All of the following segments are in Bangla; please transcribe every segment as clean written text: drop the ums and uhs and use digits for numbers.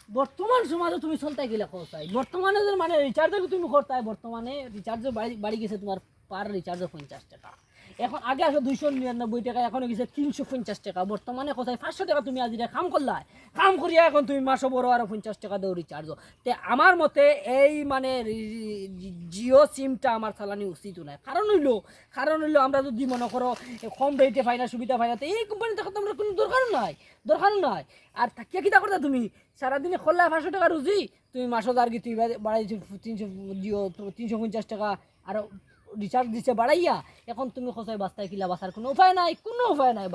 বর্তমান সমাজে তুমি চলতে গেলে খরচাই বর্তমানে যে মানে রিচার্জের তুমি করতে বর্তমানে রিচার্জে বাড়ি গেছে তোমার পার রিচার্জে 50 টাকা এখন আগে আসলে 299 টাকা এখন গেছে 350 টাকা বর্তমানে কোথায় 500 টাকা তুমি আজি কাম করলা কাম করিয়া এখন তুমি মাসে বড় আরো 50 টাকা দাও রিচার্জ তে আমার মতে এই মানে জিও সিমটা আমার চালানি উচিত নয় কারণ হইলো আমরা যদি মনে করো কম রেটে পাই না সুবিধা পাই না তো এই কোম্পানি থাকতে আমরা কোনো দরকার নাই আর থাকিয়া কিতা করতে তুমি সারাদিনে খোলা 500 টাকা রুজি তুমি মাসত আর কি তুই বাড়াই 300 জিও 350 টাকা আর রিচার্জ দিচ্ছে বাড়াইয়া এখন তুমি কোথায় বাস্তায় কিলা বাসার কোনো উপায় নাই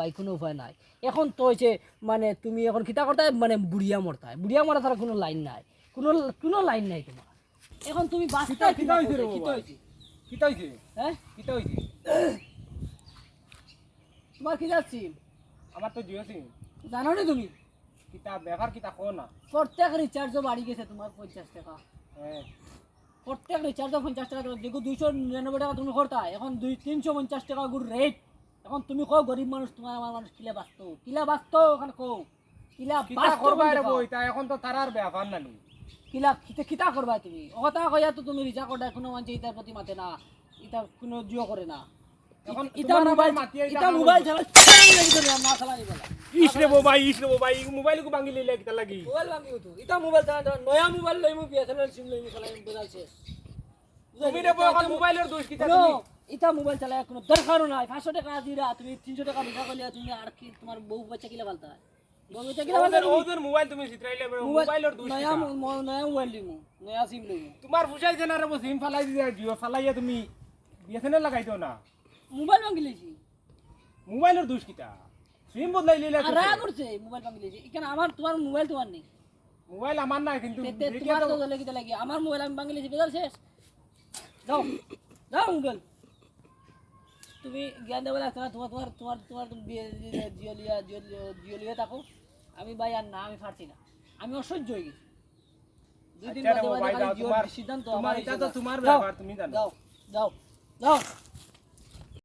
ভাই কোনো উপায় নাই এখন তো হয়েছে মানে তুমি এখন কিতা করতে মানে বুড়িয়া মরা তার কোনো লাইন নাই কোনো লাইন নাই তোমার এখন তুমি বাস্তায় কিতা হইছে হ্যাঁ কিতা হইছে তোমার কি যাচ্ছি আমার তো জিও সিম জানো না তুমি কিতা ব্যবহার কিতা কো না প্রত্যেক রিচার্জও বাড়ি গেছে তোমার 50 টাকা হ্যাঁ প্রত্যেক রিচার্জও 50 টাকা দেখো 299 টাকা তুমি করতা এখন 350 টাকা গুড় রেট এখন তুমি কও গরিব মানুষ তোমার আমার মানুষ কিলা বাঁচতো ওখানে কও কিলা করবা রে বই তা এখন তো তারার ব্যবহার নানি কিতা করবা তুমি ওটা কইয়া তো তুমি রিচার্জ করতে কোনো মানুষ ইতার প্রতি মাতে না ইতা কোনো জিও করে না এখন ইতা মোবাইল চালা না চালানি বলা ইস রে ভাই মোবাইল কো ভাঙি লইলে কিতা লাগি মোবাইল ভাঙি তো ইতা মোবাইল চালা নয়া মোবাইল লইমু বিএসএনএল সিম লইমু চালাই বজাল শেষ তুমি রে এখন মোবাইলের দোষ কিতা তুমি ইতা মোবাইল চালায় কোনো দরকারও নাই 500 টাকা দিরা তুমি 300 টাকা ভিসা কইলা তুমি আর কি তোমার বউ বাচ্চা কিলা বালতা বউ বাচ্চা কিলা বালতা ওদের মোবাইল তুমি চিত্রাইলে মোবাইলের দোষ নয়া মোবাইল লিমু নয়া সিম লইমু তোমার বুঝাই জানা রে সিম ফালাই দিয়া জিও ফালাইয়া তুমি বিএসএনএল লাগাইতো না মোবাইল ভাঙি লইছি মোবাইলের দোষ কিতা সিম বদলাই লইলা আর রাগ করছে মোবাইল ভাঙি লইছি এখানে আমার তোমার মোবাইল তোমার নেই মোবাইল আমার না কিন্তু তোমার তো লাগি লাগি আমার মোবাইল আমি ভাঙি লইছি বেজাল শেষ যাও মোবাইল তুমি জ্ঞান দেবে লাগছে না তোমার জিও লিয়া থাকো আমি ভাই আর না আমি পারছি না আমি অসহ্য হয়ে গেছি 2 দিন বাদে সিদ্ধান্ত আমার এটা তো তোমার ব্যাপার তুমি জানো যাও